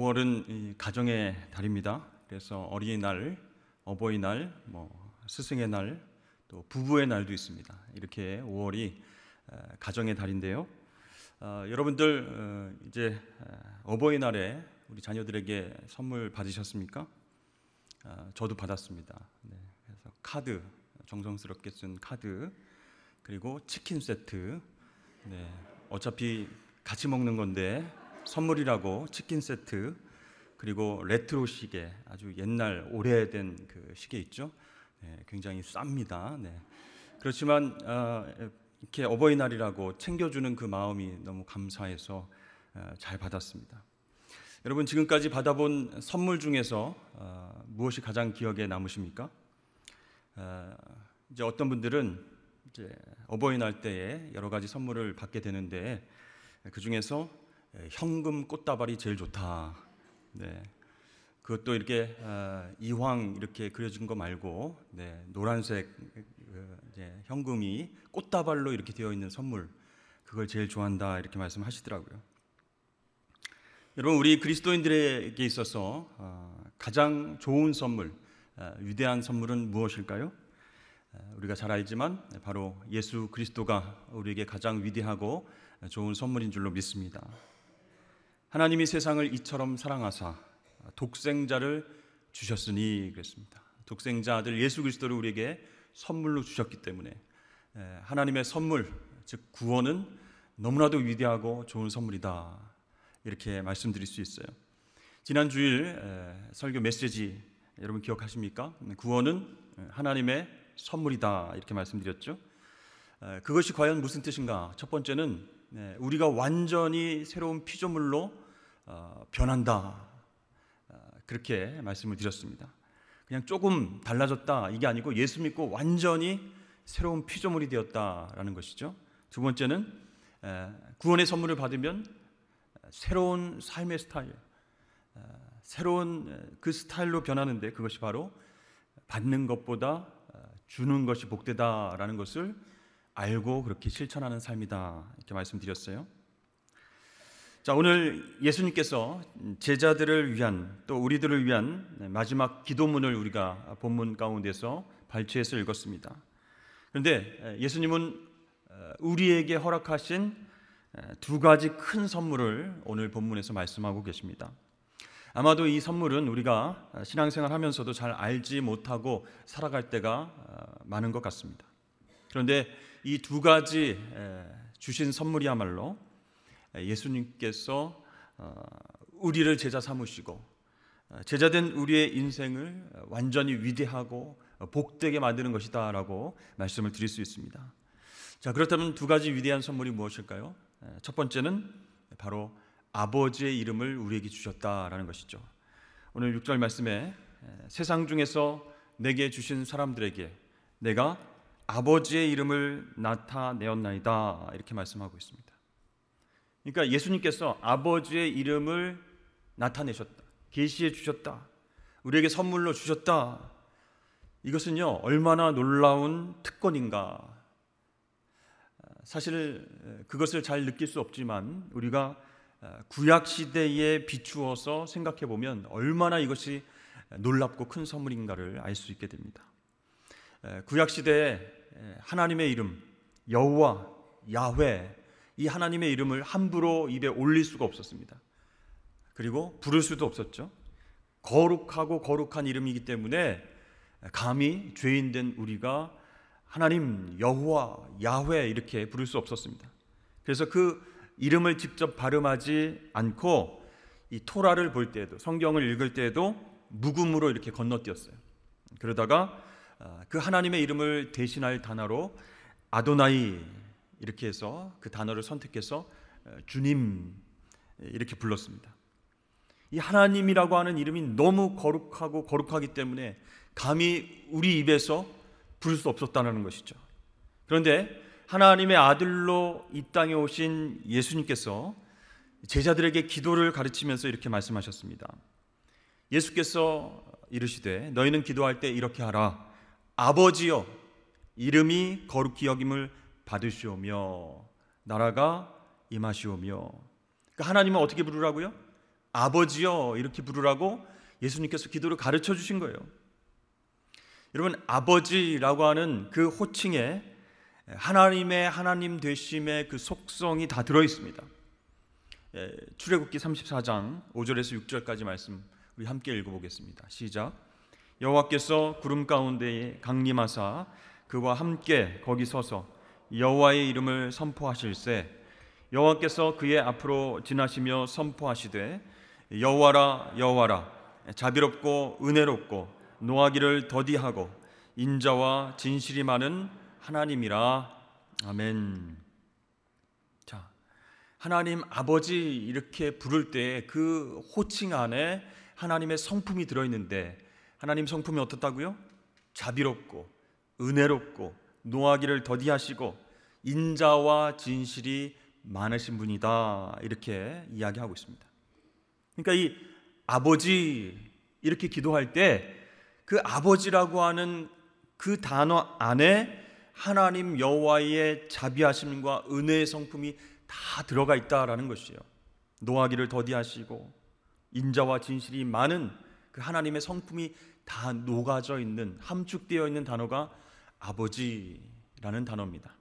5월은 이 가정의 달입니다. 그래서 어린이날, 어버이날, 스승의 날, 또 부부의 날도 있습니다. 이렇게 5월이 가정의 달인데요. 여러분들 이제 어버이날에 우리 자녀들에게 선물 받으셨습니까? 저도 받았습니다. 네, 그래서 카드, 정성스럽게 쓴 카드, 그리고 치킨 세트. 네, 어차피 같이 먹는 건데 선물이라고 치킨 세트, 그리고 레트로 시계, 아주 옛날 오래된 그 시계 있죠. 네, 굉장히 쌉니다. 네. 그렇지만 이렇게 어버이날이라고 챙겨주는 그 마음이 너무 감사해서 잘 받았습니다. 여러분, 지금까지 받아본 선물 중에서 무엇이 가장 기억에 남으십니까? 이제 어떤 분들은 이제 어버이날 때에 여러 가지 선물을 받게 되는데 그 중에서 현금 꽃다발이 제일 좋다. 네. 그것도 이렇게 이황 이렇게 그려진 거 말고, 네, 노란색 이제 현금이 꽃다발로 이렇게 되어 있는 선물, 그걸 제일 좋아한다, 이렇게 말씀하시더라고요. 여러분, 우리 그리스도인들에게 있어서 가장 좋은 선물, 위대한 선물은 무엇일까요? 우리가 잘 알지만 바로 예수 그리스도가 우리에게 가장 위대하고 좋은 선물인 줄로 믿습니다. 하나님이 세상을 이처럼 사랑하사 독생자를 주셨으니 그랬습니다. 독생자 아들 예수 그리스도를 우리에게 선물로 주셨기 때문에 하나님의 선물, 즉 구원은 너무나도 위대하고 좋은 선물이다, 이렇게 말씀드릴 수 있어요. 지난 주일 설교 메시지 여러분 기억하십니까? 구원은 하나님의 선물이다, 이렇게 말씀드렸죠. 그것이 과연 무슨 뜻인가? 첫 번째는 우리가 완전히 새로운 피조물로 변한다, 그렇게 말씀을 드렸습니다. 그냥 조금 달라졌다, 이게 아니고 예수 믿고 완전히 새로운 피조물이 되었다라는 것이죠. 두 번째는 구원의 선물을 받으면 새로운 삶의 스타일, 새로운 그 스타일로 변하는데, 그것이 바로 받는 것보다 주는 것이 복되다라는 것을 알고 그렇게 실천하는 삶이다, 이렇게 말씀드렸어요. 자, 오늘 예수님께서 제자들을 위한, 또 우리들을 위한 마지막 기도문을 우리가 본문 가운데서 발췌해서 읽었습니다. 그런데 예수님은 우리에게 허락하신 두 가지 큰 선물을 오늘 본문에서 말씀하고 계십니다. 아마도 이 선물은 우리가 신앙생활 하면서도 잘 알지 못하고 살아갈 때가 많은 것 같습니다. 그런데 이 두 가지 주신 선물이야말로 예수님께서 우리를 제자 삼으시고 제자된 우리의 인생을 완전히 위대하고 복되게 만드는 것이다 라고 말씀을 드릴 수 있습니다. 자, 그렇다면 두 가지 위대한 선물이 무엇일까요? 첫 번째는 바로 아버지의 이름을 우리에게 주셨다라는 것이죠. 오늘 6절 말씀에 세상 중에서 내게 주신 사람들에게 내가 아버지의 이름을 나타내었나이다, 이렇게 말씀하고 있습니다. 그러니까 예수님께서 아버지의 이름을 나타내셨다, 계시해 주셨다, 우리에게 선물로 주셨다. 이것은요, 얼마나 놀라운 특권인가. 사실 그것을 잘 느낄 수 없지만 우리가 구약 시대에 비추어서 생각해 보면 얼마나 이것이 놀랍고 큰 선물인가를 알 수 있게 됩니다. 구약 시대에 하나님의 이름 여호와, 야훼, 이 하나님의 이름을 함부로 입에 올릴 수가 없었습니다. 그리고 부를 수도 없었죠. 거룩하고 거룩한 이름이기 때문에 감히 죄인된 우리가 하나님 여호와, 야훼 이렇게 부를 수 없었습니다. 그래서 그 이름을 직접 발음하지 않고 이 토라를 볼 때에도, 성경을 읽을 때에도 묵음으로 이렇게 건너뛰었어요. 그러다가 그 하나님의 이름을 대신할 단어로 아도나이 이렇게 해서 그 단어를 선택해서 주님 이렇게 불렀습니다. 이 하나님이라고 하는 이름이 너무 거룩하고 거룩하기 때문에 감히 우리 입에서 부를 수 없었다는 것이죠. 그런데 하나님의 아들로 이 땅에 오신 예수님께서 제자들에게 기도를 가르치면서 이렇게 말씀하셨습니다. 예수께서 이르시되 너희는 기도할 때 이렇게 하라. 아버지여, 이름이 거룩히 여김을 받으시오며 나라가 임하시오며. 그러니까 하나님은 어떻게 부르라고요? 아버지여 이렇게 부르라고 예수님께서 기도를 가르쳐 주신 거예요. 여러분, 아버지라고 하는 그 호칭에 하나님의 하나님 되심의 그 속성이 다 들어 있습니다. 출애굽기 34장 5절에서 6절까지 말씀 우리 함께 읽어보겠습니다. 시작. 여호와께서 구름 가운데에 강림하사 그와 함께 거기 서서 여호와의 이름을 선포하실세 여호와께서 그의 앞으로 지나시며 선포하시되 여호와라 여호와라 자비롭고 은혜롭고 노하기를 더디하고 인자와 진실이 많은 하나님이라. 아멘. 자, 하나님 아버지 이렇게 부를 때 그 호칭 안에 하나님의 성품이 들어있는데 하나님 성품이 어떻다고요? 자비롭고 은혜롭고 노하기를 더디하시고 인자와 진실이 많으신 분이다, 이렇게 이야기하고 있습니다. 그러니까 이 아버지 이렇게 기도할 때 그 아버지라고 하는 그 단어 안에 하나님 여호와의 자비하심과 은혜의 성품이 다 들어가 있다라는 것이에요. 노하기를 더디하시고 인자와 진실이 많은 그 하나님의 성품이 다 녹아져 있는, 함축되어 있는 단어가 아버지라는 단어입니다.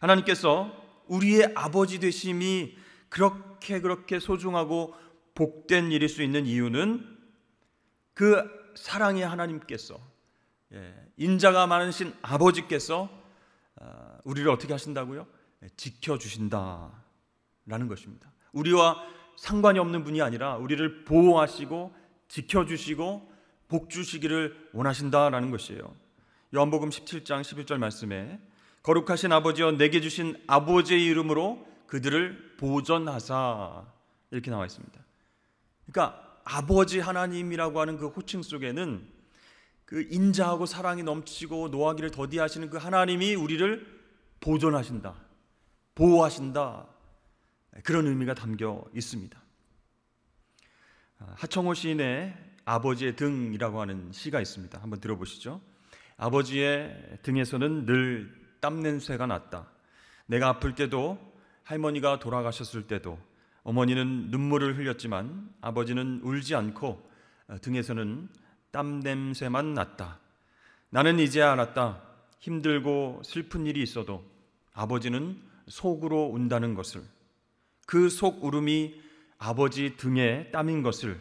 하나님께서 우리의 아버지 되심이 그렇게 소중하고 복된 일일 수 있는 이유는 그 사랑의 하나님께서, 인자가 많으신 아버지께서 우리를 어떻게 하신다고요? 지켜주신다라는 것입니다. 우리와 상관이 없는 분이 아니라 우리를 보호하시고 지켜주시고 복주시기를 원하신다라는 것이에요. 요한복음 17장 11절 말씀에 거룩하신 아버지여 내게 주신 아버지의 이름으로 그들을 보전하사, 이렇게 나와 있습니다. 그러니까 아버지 하나님이라고 하는 그 호칭 속에는 그 인자하고 사랑이 넘치고 노하기를 더디하시는 그 하나님이 우리를 보존하신다, 보호하신다, 그런 의미가 담겨 있습니다. 하청호 시인의 아버지의 등이라고 하는 시가 있습니다. 한번 들어보시죠. 아버지의 등에서는 늘 땀냄새가 났다. 내가 아플 때도, 할머니가 돌아가셨을 때도 어머니는 눈물을 흘렸지만 아버지는 울지 않고 등에서는 땀냄새만 났다. 나는 이제야 알았다. 힘들고 슬픈 일이 있어도 아버지는 속으로 운다는 것을, 그 속 울음이 아버지 등에 땀인 것을,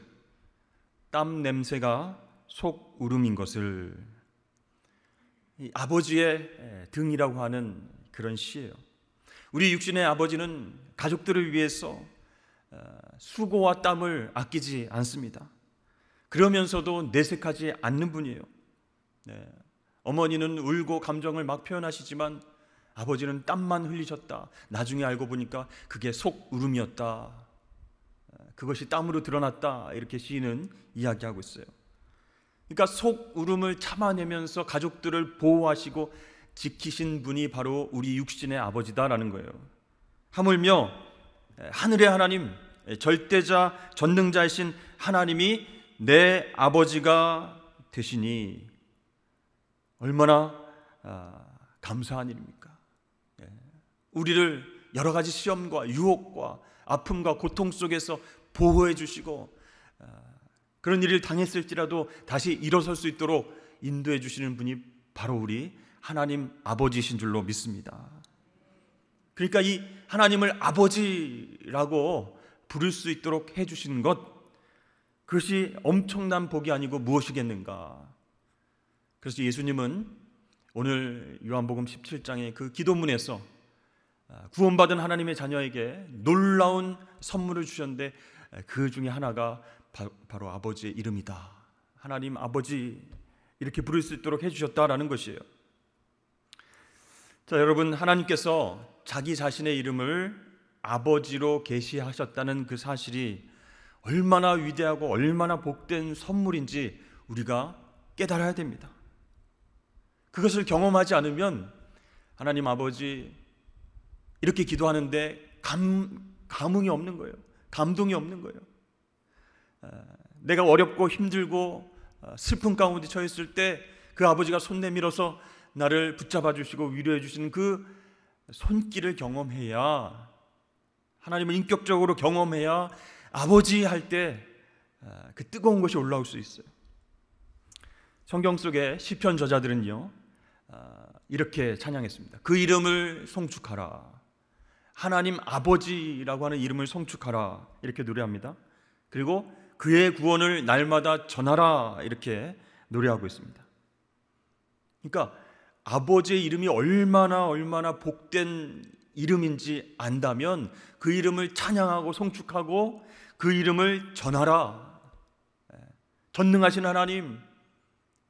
땀 냄새가 속 울음인 것을. 아버지의 등이라고 하는 그런 시예요. 우리 육신의 아버지는 가족들을 위해서 수고와 땀을 아끼지 않습니다. 그러면서도 내색하지 않는 분이에요. 어머니는 울고 감정을 막 표현하시지만 아버지는 땀만 흘리셨다. 나중에 알고 보니까 그게 속 울음이었다. 그것이 땀으로 드러났다. 이렇게 시인은 이야기하고 있어요. 그러니까 속 울음을 참아내면서 가족들을 보호하시고 지키신 분이 바로 우리 육신의 아버지다라는 거예요. 하물며 하늘의 하나님, 절대자, 전능자이신 하나님이 내 아버지가 되시니 얼마나 감사한 일입니까? 우리를 여러 가지 시험과 유혹과 아픔과 고통 속에서 보호해 주시고 그런 일을 당했을지라도 다시 일어설 수 있도록 인도해 주시는 분이 바로 우리 하나님 아버지이신 줄로 믿습니다. 그러니까 이 하나님을 아버지라고 부를 수 있도록 해주시는 것, 그것이 엄청난 복이 아니고 무엇이겠는가. 그래서 예수님은 오늘 요한복음 17장의 그 기도문에서 구원받은 하나님의 자녀에게 놀라운 선물을 주셨는데 그 중에 하나가 바로 아버지의 이름이다. 하나님 아버지 이렇게 부를 수 있도록 해주셨다라는 것이에요. 자, 여러분, 하나님께서 자기 자신의 이름을 아버지로 계시하셨다는 그 사실이 얼마나 위대하고 얼마나 복된 선물인지 우리가 깨달아야 됩니다. 그것을 경험하지 않으면 하나님 아버지 이렇게 기도하는데 감흥이 없는 거예요. 감동이 없는 거예요. 내가 어렵고 힘들고 슬픔 가운데 처했을 때 그 아버지가 손 내밀어서 나를 붙잡아 주시고 위로해 주시는 그 손길을 경험해야, 하나님을 인격적으로 경험해야 아버지 할 때 그 뜨거운 것이 올라올 수 있어요. 성경 속의 시편 저자들은요, 이렇게 찬양했습니다. 그 이름을 송축하라. 하나님 아버지라고 하는 이름을 송축하라. 이렇게 노래합니다. 그리고 그의 구원을 날마다 전하라. 이렇게 노래하고 있습니다. 그러니까 아버지의 이름이 얼마나 복된 이름인지 안다면 그 이름을 찬양하고 송축하고 그 이름을 전하라. 전능하신 하나님,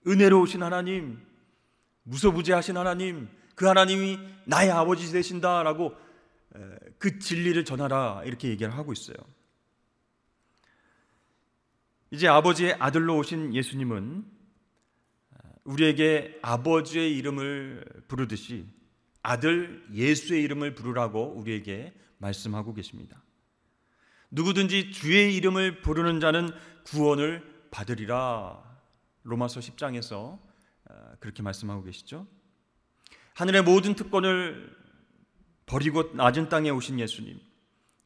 은혜로우신 하나님, 무소부재하신 하나님, 그 하나님이 나의 아버지 되신다라고 그 진리를 전하라. 이렇게 얘기를 하고 있어요. 이제 아버지의 아들로 오신 예수님은 우리에게 아버지의 이름을 부르듯이 아들 예수의 이름을 부르라고 우리에게 말씀하고 계십니다. 누구든지 주의 이름을 부르는 자는 구원을 받으리라. 로마서 10장에서 그렇게 말씀하고 계시죠. 하늘의 모든 특권을 버리고 낮은 땅에 오신 예수님,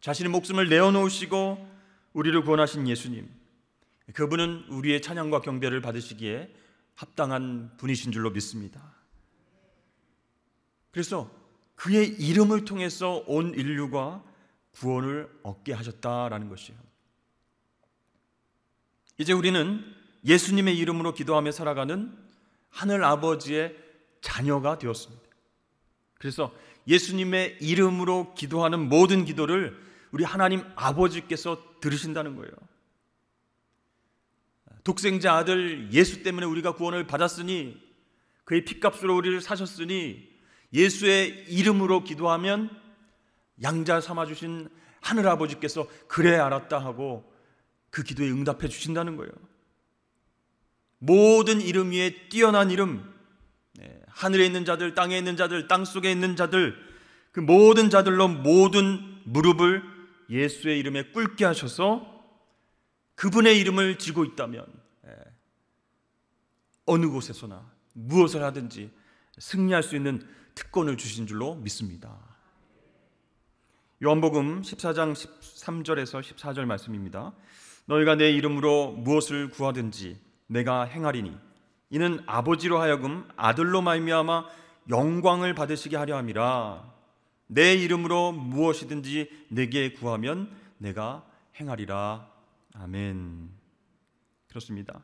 자신의 목숨을 내어놓으시고 우리를 구원하신 예수님, 그분은 우리의 찬양과 경배를 받으시기에 합당한 분이신 줄로 믿습니다. 그래서 그의 이름을 통해서 온 인류가 구원을 얻게 하셨다라는 것이에요. 이제 우리는 예수님의 이름으로 기도하며 살아가는 하늘 아버지의 자녀가 되었습니다. 그래서 예수님의 이름으로 기도하는 모든 기도를 우리 하나님 아버지께서 들으신다는 거예요. 독생자 아들 예수 때문에 우리가 구원을 받았으니, 그의 핏값으로 우리를 사셨으니 예수의 이름으로 기도하면 양자 삼아주신 하늘아버지께서 그래 알았다 하고 그 기도에 응답해 주신다는 거예요. 모든 이름 위에 뛰어난 이름, 하늘에 있는 자들, 땅에 있는 자들, 땅속에 있는 자들, 그 모든 자들로 모든 무릎을 예수의 이름에 꿇게 하셔서 그분의 이름을 지고 있다면 어느 곳에서나 무엇을 하든지 승리할 수 있는 특권을 주신 줄로 믿습니다. 요한복음 14장 13절에서 14절 말씀입니다. 너희가 내 이름으로 무엇을 구하든지 내가 행하리니 이는 아버지로 하여금 아들로 말미암아 영광을 받으시게 하려 함이라. 내 이름으로 무엇이든지 내게 구하면 내가 행하리라. 아멘. 그렇습니다.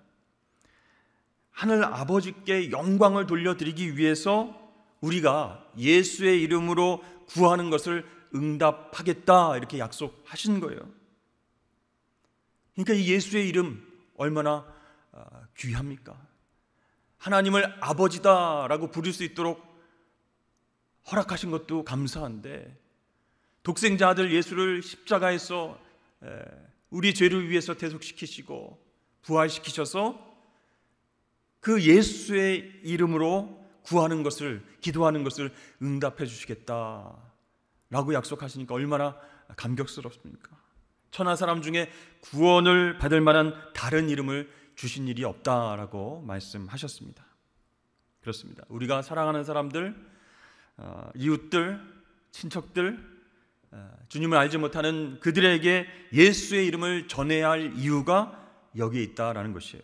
하늘 아버지께 영광을 돌려드리기 위해서 우리가 예수의 이름으로 구하는 것을 응답하겠다 이렇게 약속하신 거예요. 그러니까 이 예수의 이름 얼마나 귀합니까? 하나님을 아버지다라고 부를 수 있도록 허락하신 것도 감사한데, 독생자 아들 예수를 십자가에서 우리 죄를 위해서 대속시키시고 부활시키셔서 그 예수의 이름으로 구하는 것을, 기도하는 것을 응답해 주시겠다라고 약속하시니까 얼마나 감격스럽습니까? 천하 사람 중에 구원을 받을 만한 다른 이름을 주신 일이 없다라고 말씀하셨습니다. 그렇습니다. 우리가 사랑하는 사람들, 이웃들, 친척들, 주님을 알지 못하는 그들에게 예수의 이름을 전해야 할 이유가 여기에 있다라는 것이에요.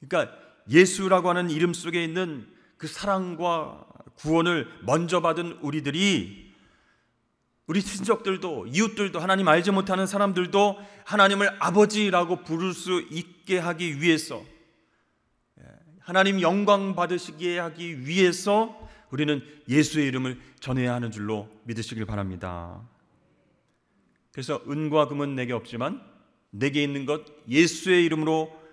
그러니까 예수라고 하는 이름 속에 있는 그 사랑과 구원을 먼저 받은 우리들이, 우리 친척들도 이웃들도 하나님 알지 못하는 사람들도 하나님을 아버지라고 부를 수 있게 하기 위해서, 하나님 영광 받으시게 하기 위해서 우리는 예수의 이름을 전해야 하는 줄로 믿으시길 바랍니다. 그래서 은과 금은 내게 없지만 내게 있는 것 예수의 이름으로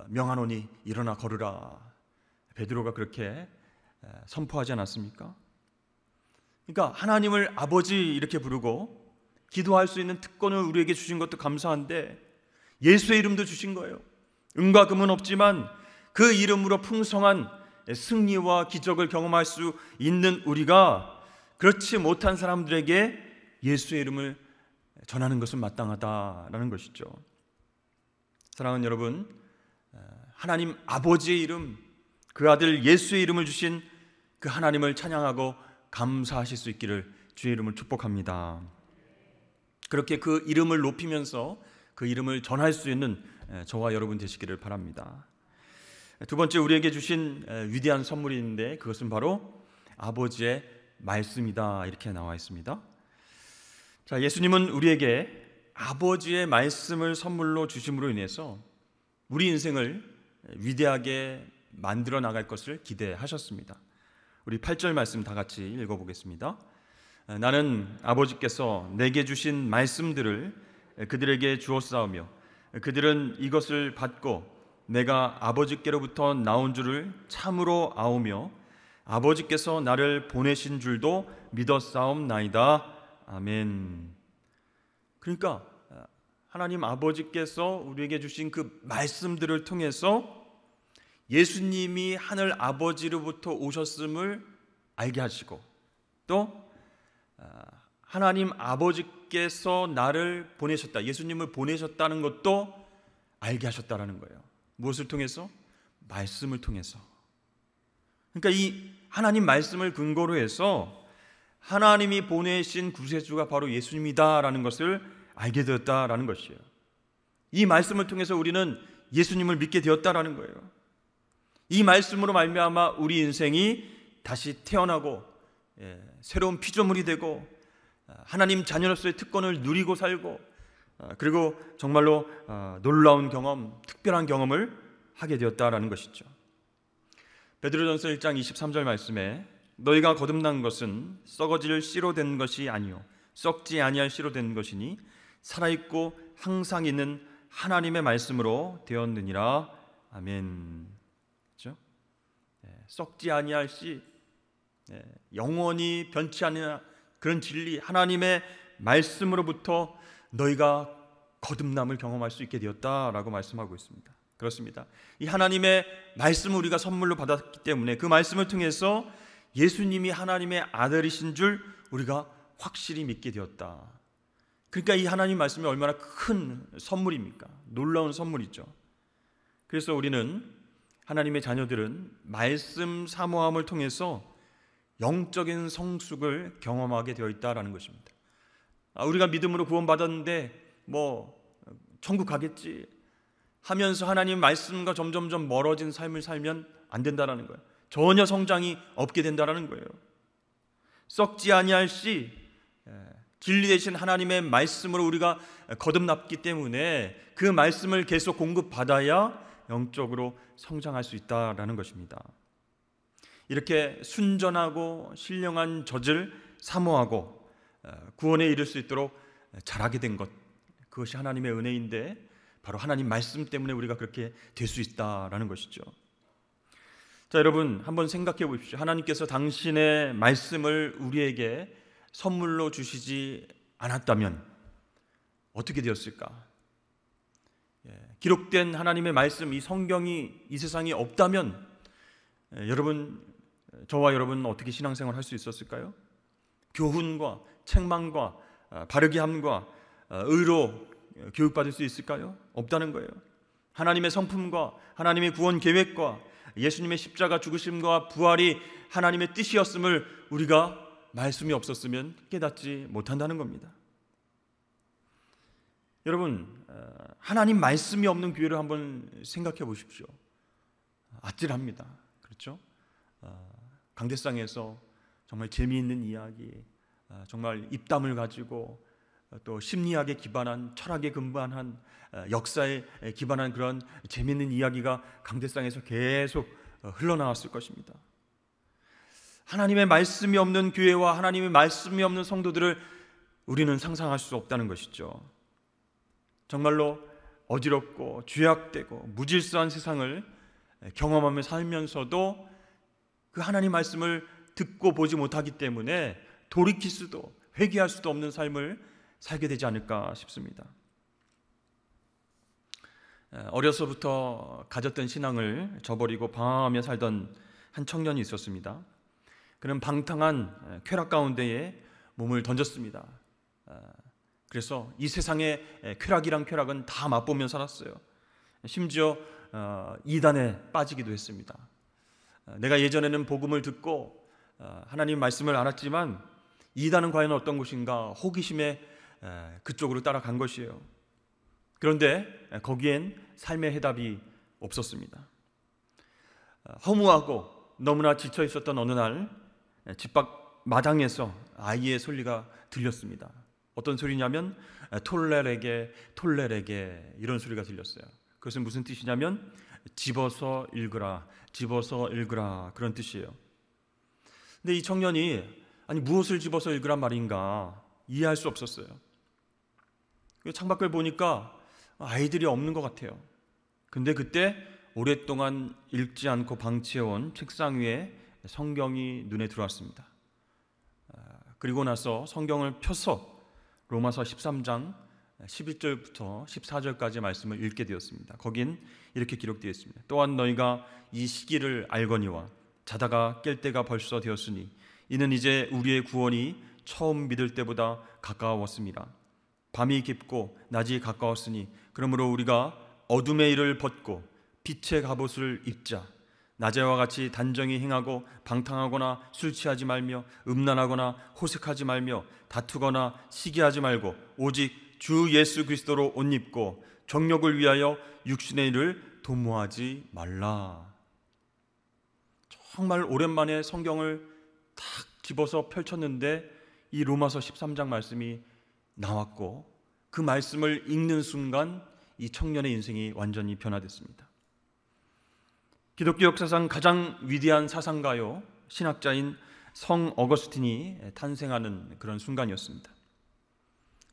명하노니 일어나 걸으라. 베드로가 그렇게 선포하지 않았습니까? 그러니까 하나님을 아버지 이렇게 부르고 기도할 수 있는 특권을 우리에게 주신 것도 감사한데 예수의 이름도 주신 거예요. 은과 금은 없지만 그 이름으로 풍성한 승리와 기적을 경험할 수 있는 우리가 그렇지 못한 사람들에게 예수의 이름을 전하는 것은 마땅하다라는 것이죠. 사랑하는 여러분, 하나님 아버지의 이름, 그 아들 예수의 이름을 주신 그 하나님을 찬양하고 감사하실 수 있기를 주의 이름을 축복합니다. 그렇게 그 이름을 높이면서 그 이름을 전할 수 있는 저와 여러분 되시기를 바랍니다. 두 번째, 우리에게 주신 위대한 선물이 있는데 그것은 바로 아버지의 말씀이다, 이렇게 나와 있습니다. 자, 예수님은 우리에게 아버지의 말씀을 선물로 주심으로 인해서 우리 인생을 위대하게 만들어 나갈 것을 기대하셨습니다. 우리 8절 말씀 다 같이 읽어보겠습니다. 나는 아버지께서 내게 주신 말씀들을 그들에게 주었사오며 그들은 이것을 받고 내가 아버지께로부터 나온 줄을 참으로 아오며 아버지께서 나를 보내신 줄도 믿었사옵나이다. 아멘. 그러니까 하나님 아버지께서 우리에게 주신 그 말씀들을 통해서 예수님이 하늘 아버지로부터 오셨음을 알게 하시고, 또 하나님 아버지께서 나를 보내셨다, 예수님을 보내셨다는 것도 알게 하셨다라는 거예요. 무엇을 통해서? 말씀을 통해서. 그러니까 이 하나님 말씀을 근거로 해서 하나님이 보내신 구세주가 바로 예수님이다라는 것을 알게 되었다라는 것이에요. 이 말씀을 통해서 우리는 예수님을 믿게 되었다라는 거예요. 이 말씀으로 말미암아 우리 인생이 다시 태어나고 새로운 피조물이 되고 하나님 자녀로서의 특권을 누리고 살고, 그리고 정말로 놀라운 경험, 특별한 경험을 하게 되었다라는 것이죠. 베드로전서 1장 23절 말씀에 너희가 거듭난 것은 썩어질 씨로 된 것이 아니요 썩지 아니할 씨로 된 것이니 살아있고 항상 있는 하나님의 말씀으로 되었느니라. 아멘. 그렇죠? 썩지 아니할 씨, 영원히 변치 않는 그런 진리, 하나님의 말씀으로부터 너희가 거듭남을 경험할 수 있게 되었다라고 말씀하고 있습니다. 그렇습니다. 이 하나님의 말씀을 우리가 선물로 받았기 때문에 그 말씀을 통해서 예수님이 하나님의 아들이신 줄 우리가 확실히 믿게 되었다. 그러니까 이 하나님 말씀이 얼마나 큰 선물입니까? 놀라운 선물이죠. 그래서 우리는, 하나님의 자녀들은 말씀 사모함을 통해서 영적인 성숙을 경험하게 되어 있다라는 것입니다. 우리가 믿음으로 구원받았는데 천국 가겠지 하면서 하나님 말씀과 점점점 멀어진 삶을 살면 안 된다라는 거예요. 전혀 성장이 없게 된다라는 거예요. 썩지 아니할 씨, 진리 되신 하나님의 말씀으로 우리가 거듭났기 때문에 그 말씀을 계속 공급받아야 영적으로 성장할 수 있다라는 것입니다. 이렇게 순전하고 신령한 젖을 사모하고 구원에 이를 수 있도록 자라게 된 것, 그것이 하나님의 은혜인데 바로 하나님 말씀 때문에 우리가 그렇게 될 수 있다라는 것이죠. 자, 여러분 한번 생각해 보십시오. 하나님께서 당신의 말씀을 우리에게 선물로 주시지 않았다면 어떻게 되었을까? 기록된 하나님의 말씀, 이 성경이 이 세상에 없다면 여러분, 저와 여러분은 어떻게 신앙생활 할 수 있었을까요? 교훈과 책망과 바르게 함과 의로 교육받을 수 있을까요? 없다는 거예요. 하나님의 성품과 하나님의 구원 계획과 예수님의 십자가 죽으심과 부활이 하나님의 뜻이었음을 우리가 말씀이 없었으면 깨닫지 못한다는 겁니다. 여러분, 하나님 말씀이 없는 교회를 한번 생각해 보십시오. 아찔합니다. 그렇죠? 강대상에서 정말 재미있는 이야기, 정말 입담을 가지고 또 심리학에 기반한, 철학에 근반한, 역사에 기반한 그런 재미있는 이야기가 강대상에서 계속 흘러나왔을 것입니다. 하나님의 말씀이 없는 교회와 하나님의 말씀이 없는 성도들을 우리는 상상할 수 없다는 것이죠. 정말로 어지럽고 죄악되고 무질서한 세상을 경험하며 살면서도 그 하나님 말씀을 듣고 보지 못하기 때문에 돌이킬 수도 회개할 수도 없는 삶을 살게 되지 않을까 싶습니다. 어려서부터 가졌던 신앙을 저버리고 방황하며 살던 한 청년이 있었습니다. 그는 방탕한 쾌락 가운데에 몸을 던졌습니다. 그래서 이 세상의 쾌락이란 쾌락은 다 맛보며 살았어요. 심지어 이단에 빠지기도 했습니다. 내가 예전에는 복음을 듣고 하나님 말씀을 알았지만 이단은 과연 어떤 곳인가 호기심에 그쪽으로 따라간 것이에요. 그런데 거기엔 삶의 해답이 없었습니다. 허무하고 너무나 지쳐 있었던 어느 날 집 밖 마당에서 아이의 소리가 들렸습니다. 어떤 소리냐면 톨레레게 톨레레게 이런 소리가 들렸어요. 그것은 무슨 뜻이냐면 집어서 읽으라, 집어서 읽으라 그런 뜻이에요. 근데 이 청년이 아니 무엇을 집어서 읽으란 말인가 이해할 수 없었어요. 창밖을 보니까 아이들이 없는 것 같아요. 근데 그때 오랫동안 읽지 않고 방치해온 책상 위에 성경이 눈에 들어왔습니다. 그리고 나서 성경을 펴서 로마서 13장 11절부터 14절까지 말씀을 읽게 되었습니다. 거긴 이렇게 기록되어 있습니다. 또한 너희가 이 시기를 알거니와 자다가 깰 때가 벌써 되었으니 이는 이제 우리의 구원이 처음 믿을 때보다 가까웠습니다. 밤이 깊고 낮이 가까웠으니 그러므로 우리가 어둠의 일을 벗고 빛의 갑옷을 입자. 낮에와 같이 단정히 행하고 방탕하거나 술 취하지 말며 음란하거나 호색하지 말며 다투거나 시기하지 말고 오직 주 예수 그리스도로 옷 입고 정욕을 위하여 육신의 일을 도모하지 말라. 정말 오랜만에 성경을 탁 집어서 펼쳤는데 이 로마서 13장 말씀이 나왔고 그 말씀을 읽는 순간 이 청년의 인생이 완전히 변화됐습니다. 기독교 역사상 가장 위대한 사상가요 신학자인 성 어거스틴이 탄생하는 그런 순간이었습니다.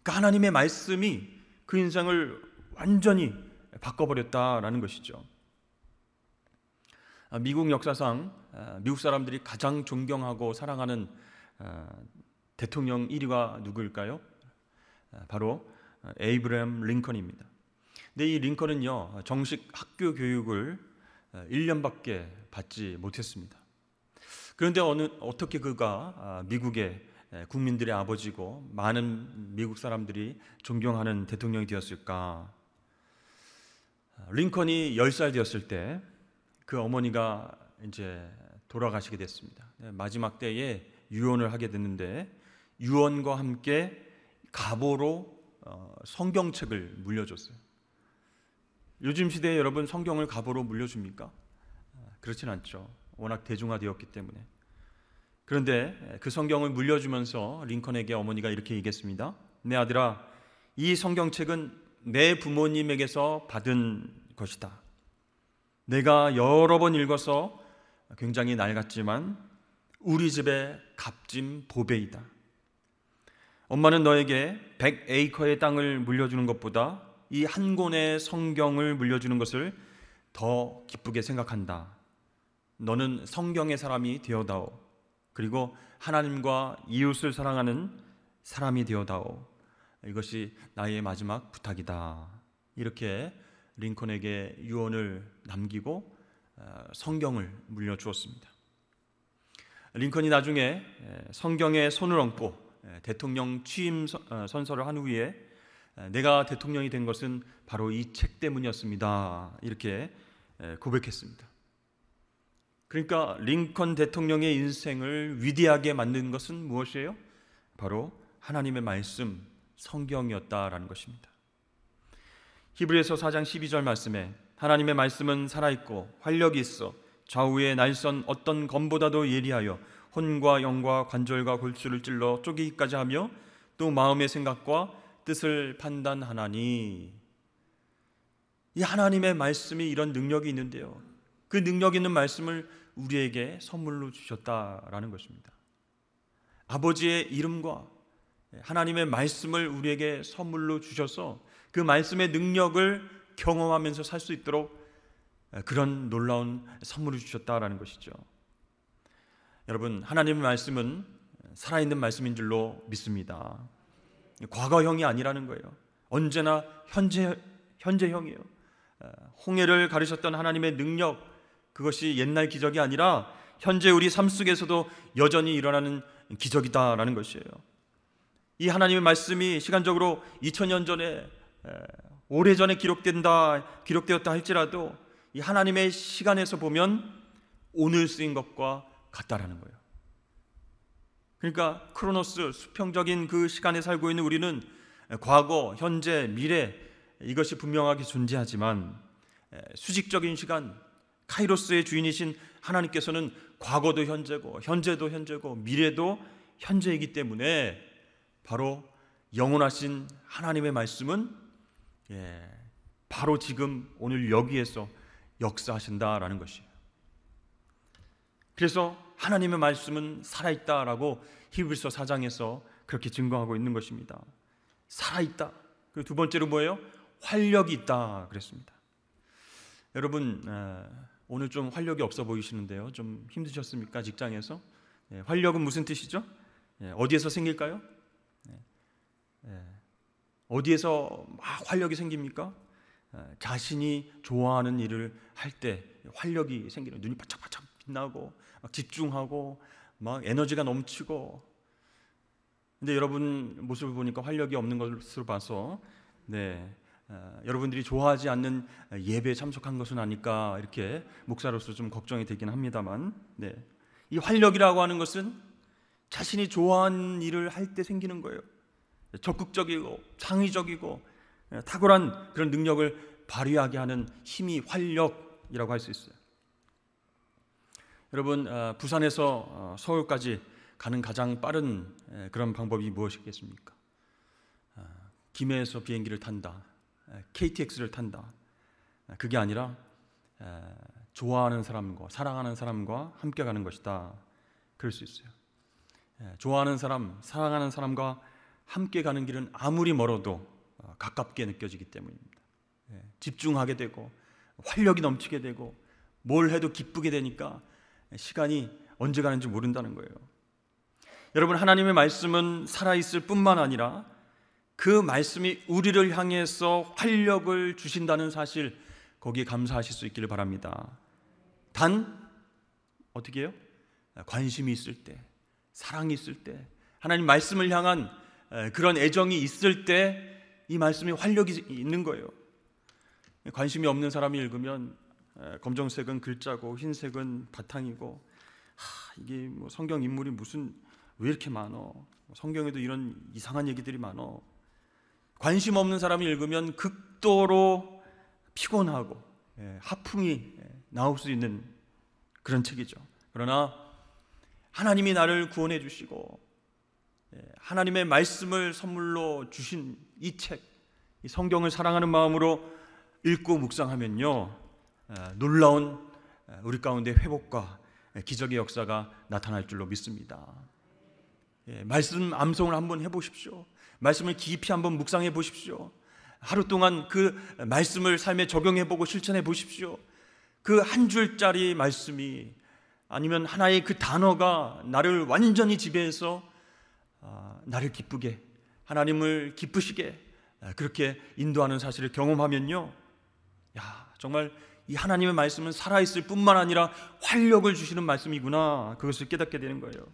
그러니까 하나님의 말씀이 그 인생을 완전히 바꿔버렸다라는 것이죠. 미국 역사상 미국 사람들이 가장 존경하고 사랑하는 대통령 1위가 누구일까요? 바로 에이브러햄 링컨입니다. 근데 이 링컨은요 정식 학교 교육을 1년밖에 받지 못했습니다. 그런데 어떻게 그가 미국의 국민들의 아버지고 많은 미국 사람들이 존경하는 대통령이 되었을까? 링컨이 10살 되었을 때 그 어머니가 이제 돌아가시게 됐습니다. 마지막 때에 유언을 하게 됐는데 유언과 함께 갑오로 성경책을 물려줬어요. 요즘 시대에 여러분 성경을 갑오로 물려줍니까? 그렇진 않죠. 워낙 대중화되었기 때문에. 그런데 그 성경을 물려주면서 링컨에게 어머니가 이렇게 얘기했습니다. 내 아들아, 이 성경책은 내 부모님에게서 받은 것이다. 내가 여러 번 읽어서 굉장히 낡았지만 우리 집의 값진 보배이다. 엄마는 너에게 100에이커의 땅을 물려주는 것보다 이 한 권의 성경을 물려주는 것을 더 기쁘게 생각한다. 너는 성경의 사람이 되어다오. 그리고 하나님과 이웃을 사랑하는 사람이 되어다오. 이것이 나의 마지막 부탁이다. 이렇게 링컨에게 유언을 남기고 성경을 물려주었습니다. 링컨이 나중에 성경에 손을 얹고 대통령 취임 선서를 한 후에 내가 대통령이 된 것은 바로 이 책 때문이었습니다. 이렇게 고백했습니다. 그러니까 링컨 대통령의 인생을 위대하게 만든 것은 무엇이에요? 바로 하나님의 말씀, 성경이었다라는 것입니다. 히브리서 4장 12절 말씀에 하나님의 말씀은 살아있고 활력이 있어 좌우의 날선 어떤 검보다도 예리하여 혼과 영과 관절과 골수를 찔러 쪼개기까지 하며 또 마음의 생각과 뜻을 판단하나니. 이 하나님의 말씀이 이런 능력이 있는데요, 그 능력 있는 말씀을 우리에게 선물로 주셨다라는 것입니다. 아버지의 이름과 하나님의 말씀을 우리에게 선물로 주셔서 그 말씀의 능력을 경험하면서 살 수 있도록 그런 놀라운 선물을 주셨다라는 것이죠. 여러분, 하나님의 말씀은 살아있는 말씀인 줄로 믿습니다. 과거형이 아니라는 거예요. 언제나 현재형이에요. 홍해를 가르셨던 하나님의 능력, 그것이 옛날 기적이 아니라 현재 우리 삶 속에서도 여전히 일어나는 기적이다라는 것이에요. 이 하나님의 말씀이 시간적으로 2000년 전에 오래전에 기록되었다 할지라도 이 하나님의 시간에서 보면 오늘 쓰인 것과 같다라는 거예요. 그러니까 크로노스, 수평적인 그 시간에 살고 있는 우리는 과거, 현재, 미래 이것이 분명하게 존재하지만 수직적인 시간, 카이로스의 주인이신 하나님께서는 과거도 현재고 현재도 현재고 미래도 현재이기 때문에 바로 영원하신 하나님의 말씀은 바로 지금 오늘 여기에서 역사하신다라는 것이에요. 그래서 하나님의 말씀은 살아있다라고 히브리서 4장에서 그렇게 증거하고 있는 것입니다. 살아있다. 그리고 두 번째로 뭐예요? 활력이 있다 그랬습니다. 여러분 오늘 좀 활력이 없어 보이시는데요, 좀 힘드셨습니까? 직장에서? 활력은 무슨 뜻이죠? 어디에서 생길까요? 어디에서 막 활력이 생깁니까? 자신이 좋아하는 일을 할 때 활력이 생기는, 눈이 바짝바짝 빛나고 막 집중하고 막 에너지가 넘치고. 근데 여러분 모습을 보니까 활력이 없는 것으로 봐서 여러분들이 좋아하지 않는 예배에 참석한 것은 아닐까 이렇게 목사로서 좀 걱정이 되긴 합니다만, 이 활력이라고 하는 것은 자신이 좋아하는 일을 할 때 생기는 거예요. 적극적이고 창의적이고 탁월한 그런 능력을 발휘하게 하는 힘이 활력이라고 할 수 있어요. 여러분 부산에서 서울까지 가는 가장 빠른 그런 방법이 무엇이겠습니까? 김해에서 비행기를 탄다, KTX를 탄다. 그게 아니라 좋아하는 사람과 사랑하는 사람과 함께 가는 것이다. 그럴 수 있어요. 좋아하는 사람, 사랑하는 사람과 함께 가는 길은 아무리 멀어도 가깝게 느껴지기 때문입니다. 집중하게 되고 활력이 넘치게 되고 뭘 해도 기쁘게 되니까 시간이 언제 가는지 모른다는 거예요. 여러분 하나님의 말씀은 살아있을 뿐만 아니라 그 말씀이 우리를 향해서 활력을 주신다는 사실, 거기에 감사하실 수 있기를 바랍니다. 단 어떻게 해요? 관심이 있을 때, 사랑이 있을 때, 하나님 말씀을 향한 그런 애정이 있을 때 이 말씀이 활력이 있는 거예요. 관심이 없는 사람이 읽으면 검정색은 글자고 흰색은 바탕이고 이게 뭐 성경 인물이 무슨 왜 이렇게 많어? 성경에도 이런 이상한 얘기들이 많어. 관심 없는 사람이 읽으면 극도로 피곤하고 하품이 나올 수 있는 그런 책이죠. 그러나 하나님이 나를 구원해 주시고 하나님의 말씀을 선물로 주신 이 책, 이 성경을 사랑하는 마음으로 읽고 묵상하면요, 놀라운 우리 가운데 회복과 기적의 역사가 나타날 줄로 믿습니다. 말씀 암송을 한번 해보십시오. 말씀을 깊이 한번 묵상해 보십시오. 하루 동안 그 말씀을 삶에 적용해보고 실천해 보십시오. 그 한 줄짜리 말씀이, 아니면 하나의 그 단어가 나를 완전히 지배해서 나를 기쁘게, 하나님을 기쁘시게 그렇게 인도하는 사실을 경험하면요, 정말 이 하나님의 말씀은 살아있을 뿐만 아니라 활력을 주시는 말씀이구나, 그것을 깨닫게 되는 거예요.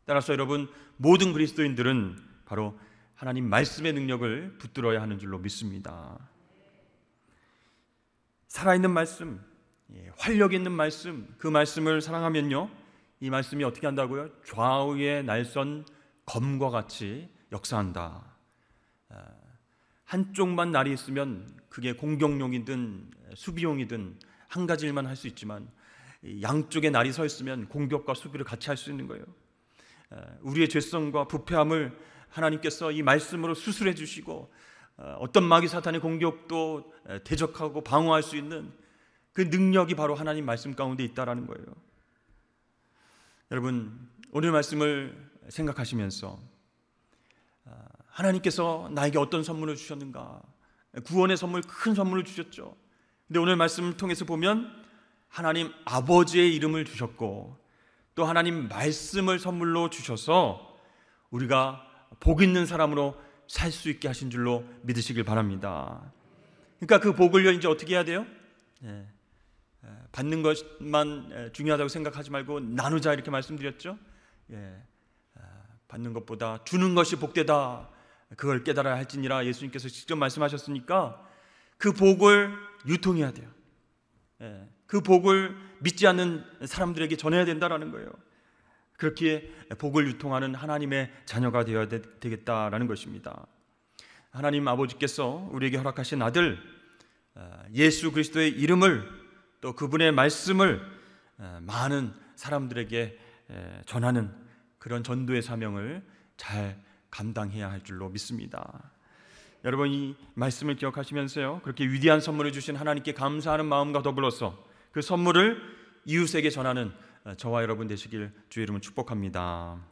따라서 여러분, 모든 그리스도인들은 바로 하나님 말씀의 능력을 붙들어야 하는 줄로 믿습니다. 살아있는 말씀, 활력 있는 말씀, 그 말씀을 사랑하면요, 이 말씀이 어떻게 한다고요? 좌우의 날선 검과 같이 역사한다. 한쪽만 날이 있으면 그게 공격용이든 수비용이든 한 가지 일만 할 수 있지만, 양쪽에 날이 서 있으면 공격과 수비를 같이 할 수 있는 거예요. 우리의 죄성과 부패함을 하나님께서 이 말씀으로 수술해 주시고, 어떤 마귀 사탄의 공격도 대적하고 방어할 수 있는 그 능력이 바로 하나님 말씀 가운데 있다라는 거예요. 여러분, 오늘 말씀을 생각하시면서 하나님께서 나에게 어떤 선물을 주셨는가? 구원의 선물, 큰 선물을 주셨죠. 근데 오늘 말씀을 통해서 보면 하나님 아버지의 이름을 주셨고, 또 하나님 말씀을 선물로 주셔서 우리가 복 있는 사람으로 살 수 있게 하신 줄로 믿으시길 바랍니다. 그러니까 그 복을 이제 어떻게 해야 돼요? 받는 것만 중요하다고 생각하지 말고 나누자, 이렇게 말씀드렸죠. 받는 것보다 주는 것이 복되다, 그걸 깨달아야 할지니라 예수님께서 직접 말씀하셨으니까 그 복을 유통해야 돼요. 그 복을 믿지 않는 사람들에게 전해야 된다라는 거예요. 그렇게 복을 유통하는 하나님의 자녀가 되어야 되겠다라는 것입니다. 하나님 아버지께서 우리에게 허락하신 아들 예수 그리스도의 이름을 또 그분의 말씀을 많은 사람들에게 전하는 그런 전도의 사명을 잘 감당해야 할 줄로 믿습니다. 여러분, 이 말씀을 기억하시면서요, 그렇게 위대한 선물을 주신 하나님께 감사하는 마음과 더불어서 그 선물을 이웃에게 전하는 저와 여러분 되시길 주의 이름으로 축복합니다.